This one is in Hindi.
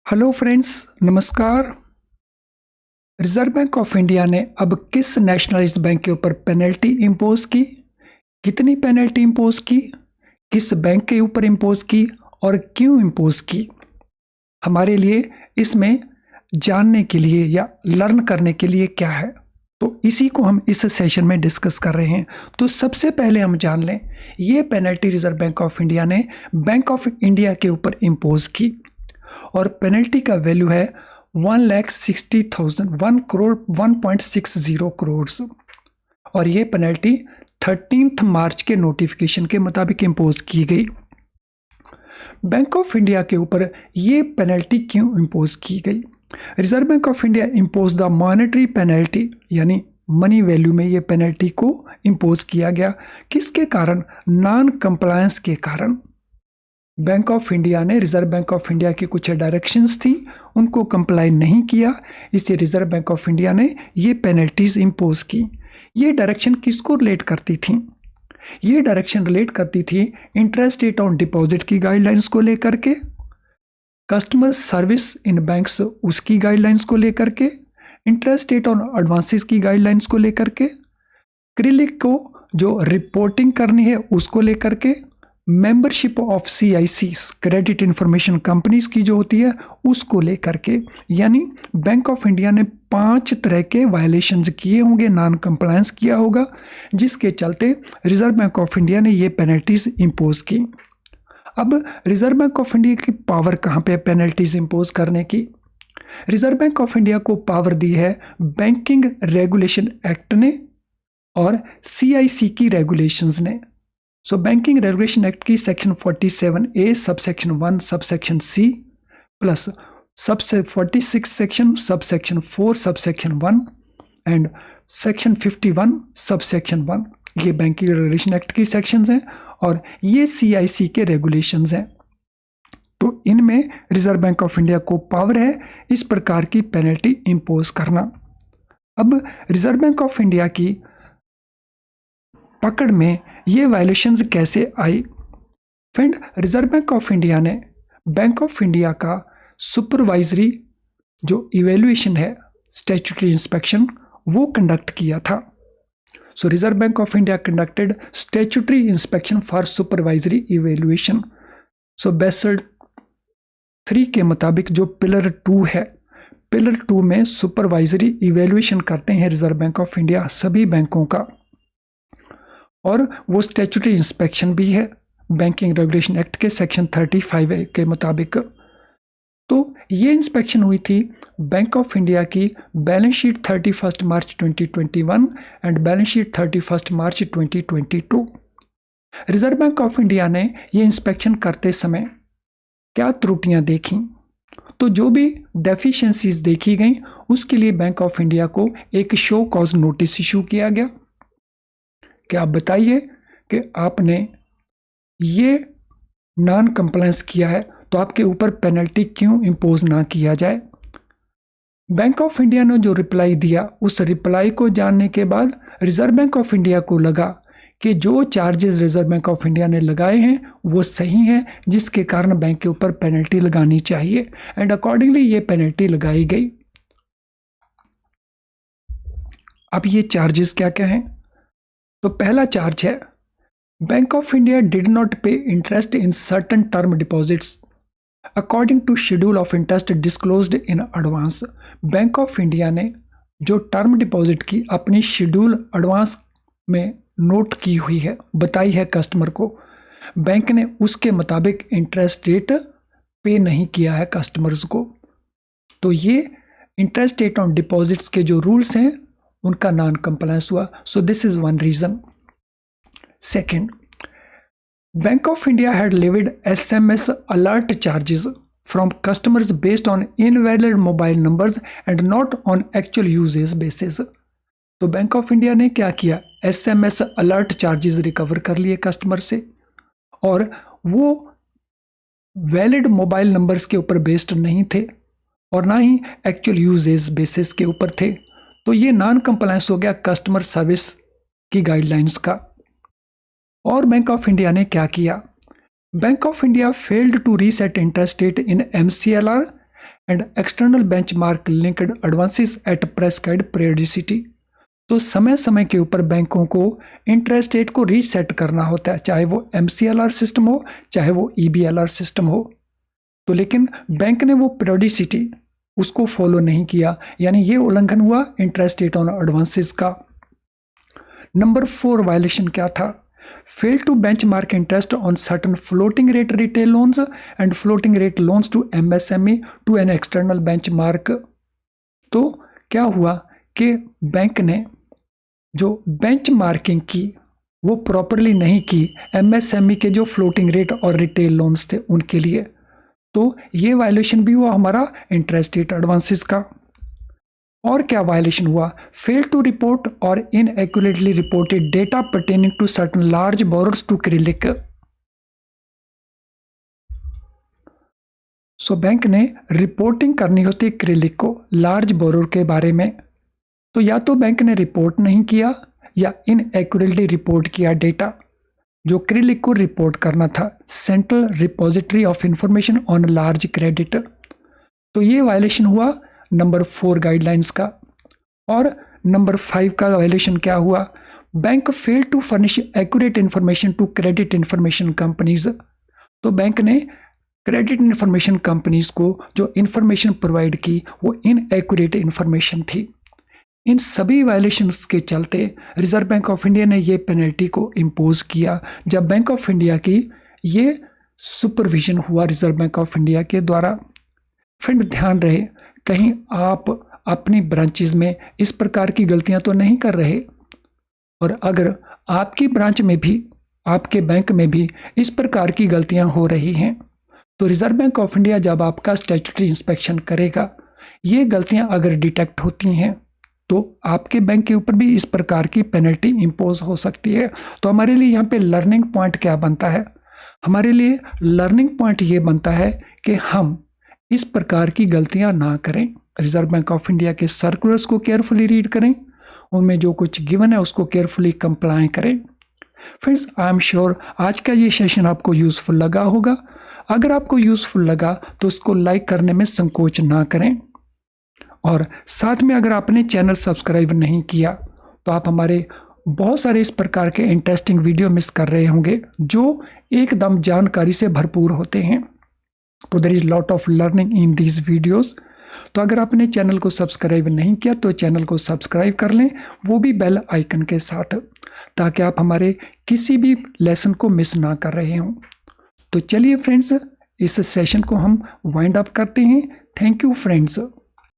हेलो फ्रेंड्स, नमस्कार। रिजर्व बैंक ऑफ इंडिया ने अब किस नेशनलाइज्ड बैंक के ऊपर पेनल्टी इंपोज की, कितनी पेनल्टी इंपोज की, किस बैंक के ऊपर इंपोज की और क्यों इंपोज की, हमारे लिए इसमें जानने के लिए या लर्न करने के लिए क्या है, तो इसी को हम इस सेशन में डिस्कस कर रहे हैं। तो सबसे पहले हम जान लें, ये penalty reserve bank of India ने बैंक ऑफ इंडिया के ऊपर इंपोज की और पेनल्टी का वैल्यू है 1,60,000 1 करोड़ 1.60 करोड़। और ये पेनल्टी 13 मार्च के नोटिफिकेशन के मुताबिक इंपोज की गई। बैंक ऑफ इंडिया के ऊपर ये पेनल्टी क्यों इंपोज की गई? Reserve bank of India impose the monetary penalty, यानी मनी वैल्यू में ये पेनल्टी को इंपोज किया गया। किसके कारण? नॉन कंप्लायंस के कारण। बैंक ऑफ इंडिया ने रिजर्व बैंक ऑफ इंडिया की कुछ डायरेक्शंस थी, उनको कंप्लाई नहीं किया, इसलिए रिजर्व बैंक ऑफ इंडिया ने ये पेनल्टीज इंपोज की। ये डायरेक्शन किसको रिलेट करती थी? ये डायरेक्शन रिलेट करती थी इंटरेस्ट रेट ऑन डिपॉजिट की गाइडलाइंस को लेकर के, कस्टमर सर्विस इन बैंक्स उसकी गाइडलाइंस को लेकर के, इंटरेस्ट रेट ऑन एडवांसेस की गाइडलाइंस को लेकर के, क्रिलिक को जो रिपोर्टिंग करनी है उसको लेकर के, membership of CIC credit information companies की जो होती है उसको लेकर के। यानी बैंक ऑफ इंडिया ने 5 तरह के वायलेशंस किए होंगे, नॉन कंप्लायंस किया होगा, जिसके चलते रिजर्व बैंक ऑफ इंडिया ने ये पेनल्टीज इंपोज की। अब रिजर्व बैंक ऑफ इंडिया की पावर कहाँ पे पेनल्टीज इंपोज करने की? रिजर्व बैंक ऑफ इंडिया को पावर दी है बैंकिंग रेगुलेशन एक्ट ने और CIC की रेगुलेशंस ने। सो बैंकिंग रेगुलेशन एक्ट की section 47A subsection 1 subsection C plus 46 section subsection 4 subsection 1 and section 51 subsection 1, ये बैंकिंग रेगुलेशन एक्ट की सेक्शंस हैं और ये CIC के रेगुलेशंस हैं। तो इनमें रिजर्व बैंक ऑफ इंडिया को पावर है इस प्रकार की पेनल्टी इंपोज करना। अब रिजर्व बैंक ऑफ इंडिया की पकड़ में ये वायलेशंस कैसे आई? Friend, reserve bank of India ने बैंक ऑफ इंडिया का सुपरवाइजरी जो इवेल्युएशन है, स्टैट्यूटरी इंस्पेक्शन, वो कंडक्ट किया था। So reserve bank of India conducted statutory inspection for supervisory evaluation. So Basel 3 के मुताबिक जो पिलर 2 है, पिलर 2 में सुपरवाइजरी इवेल्युएशन करते हैं रिजर्व बैंक ऑफ इंडिया सभी बैंकों का, और वो स्टैट्यूटरी इंस्पेक्शन भी है बैंकिंग रेगुलेशन एक्ट के सेक्शन 35A के मुताबिक। तो ये इंस्पेक्शन हुई थी बैंक ऑफ इंडिया की balance sheet 31 March 2021 and balance sheet 31 March 2022। Reserve bank of India ने ये इंस्पेक्शन करते समय क्या त्रुटियां देखी? तो जो भी डेफिशिएंसीज देखी गई उसके लिए बैंक ऑफ इंडिया को एक शो कॉज नोटिस इशू किया गया कि आप बताइए कि आपने ये नॉन कंप्लायंस किया है, तो आपके ऊपर पेनल्टी क्यों इंपोज ना किया जाए। बैंक ऑफ इंडिया ने जो रिप्लाई दिया, उस रिप्लाई को जानने के बाद रिजर्व बैंक ऑफ इंडिया को लगा कि जो charges reserve bank of India ने लगाए हैं वो सही हैं, जिसके कारण बैंक के ऊपर पेनल्टी लगानी चाहिए एंड अकॉर्डिंगली ये पेनल्टी लगाई गई। अब ये चार्जेस क्या क्या हैं? तो पहला चार्ज है bank of India did not pay interest in certain term deposits according to schedule of interest disclosed in advance. Bank of India ने जो टर्म डिपॉजिट की अपनी शेड्यूल एडवांस में नोट की हुई है, बताई है कस्टमर को, बैंक ने उसके मुताबिक इंटरेस्ट रेट पे नहीं किया है कस्टमर्स को। तो ये इंटरेस्ट रेट ऑन डिपॉजिट्स के जो रूल्स हैं उनका नॉन कंप्लायंस हुआ। So this is one reason. Second, bank of India had levied SMS alert charges from customers based on invalid mobile numbers and not on actual usage basis. तो बैंक ऑफ इंडिया ने क्या किया? SMS अलर्ट चार्जेस रिकवर कर लिए कस्टमर से, और वो वैलिड मोबाइल नंबर्स के ऊपर बेस्ड नहीं थे और ना ही एक्चुअल यूजेस बेसिस के ऊपर थे। तो ये नॉन कंप्लायंस हो गया कस्टमर सर्विस की गाइडलाइंस का। और बैंक ऑफ इंडिया ने क्या किया? Bank of India failed to reset interest rate in MCLR and external benchmark linked advances at prescribed periodicity. तो समय समय के ऊपर बैंकों को इंटरेस्ट रेट को रीसेट करना होता है, चाहे वो MCLR सिस्टम हो चाहे वो EBLR सिस्टम हो। तो लेकिन बैंक ने वो पीरियोडिसिटी उसको फॉलो नहीं किया, यानी ये उल्लंघन हुआ इंटरेस्ट रेट ऑन एडवांसेस का। नंबर 4 वायलेशन क्या था? Fail to benchmark interest on certain floating rate retail loans and floating rate loans to MSME to an external benchmark. तो क्या हुआ कि बैंक ने जो बेंचमार्किंग की वो प्रॉपरली नहीं की MSME के जो फ्लोटिंग रेट और रिटेल लोन्स थे उनके लिए। तो ये वायलेशन भी हुआ हमारा इंटरेस्ट रेट एडवांसेस का। और क्या वायलेशन हुआ? फेल टू रिपोर्ट और inaccurately reported data pertaining to certain large borrowers to credit. So bank ने रिपोर्टिंग करनी होती है क्रेडिट को लार्ज बोरोर के बारे में, तो या तो बैंक ने रिपोर्ट नहीं किया या इनएक्यूरेटली रिपोर्ट किया डेटा जो क्रेडिट को रिपोर्ट करना था, central repository of information on large credit. तो ये वायलेशन हुआ नंबर 4 गाइडलाइंस का। और नंबर 5 का वायलेशन क्या हुआ? Bank fail to furnish accurate information to credit information companies. तो बैंक ने क्रेडिट इंफॉर्मेशन कंपनीज को जो इंफॉर्मेशन प्रोवाइड की वो इनएक्यूरेट इंफॉर्मेशन थी। इन सभी वायलेशंस के चलते रिजर्व बैंक ऑफ इंडिया ने ये पेनल्टी को इम्पोज किया जब बैंक ऑफ इंडिया की ये सुपरविजन हुआ रिजर्व बैंक ऑफ इंडिया के द्वारा। फ्रेंड ध्यान रहे कहीं आप अपनी ब्रांचेस में इस प्रकार की गलतियां तो नहीं कर रहे, और अगर आपकी ब्रांच में भी आपके बैंक में भी इस प्रकार की गलतियां हो रही हैं तो रिजर्व बैंक ऑफ इंडिया जब आपका स्टैट्यूटरी इंस्पेक्शन करेगा, ये गलतियां अगर डिटेक्ट होती हैं तो आपके बैंक के ऊपर भी इस प्रकार की पेनल्टी इम्पोज हो सकती है। तो हमारे लिए यहाँ पे लर्निंग पॉइंट क्या बनता है? हमारे लिए लर्निंग पॉइंट ये बनता है कि हम इस प्रकार की गलतियां ना करें। रिजर्व बैंक ऑफ इंडिया के सर्कुलर्स को केयरफुली रीड करें, उनमें जो कुछ गिवन है उसको केयरफुली कंप्लाई करें। फ्रेंड्स, आई एम श्योर आज का ये सेशन आपको यूज़फुल लगा होगा। अगर आपको यूज़फुल लगा तो उसको लाइक करने में संकोच ना करें, और साथ में अगर आपने चैनल सब्सक्राइब नहीं किया तो आप हमारे बहुत सारे इस प्रकार के इंटरेस्टिंग वीडियो मिस कर रहे होंगे जो एकदम जानकारी से भरपूर होते हैं। तो there is lot of learning in these videos. तो अगर आपने चैनल को सब्सक्राइब नहीं किया तो चैनल को सब्सक्राइब कर लें, वो भी बेल आइकन के साथ, ताकि आप हमारे किसी भी लेसन को मिस ना कर रहे हों। तो चलिए फ्रेंड्स, इस सेशन को हम वाइंड अप करते हैं। Thank you friends.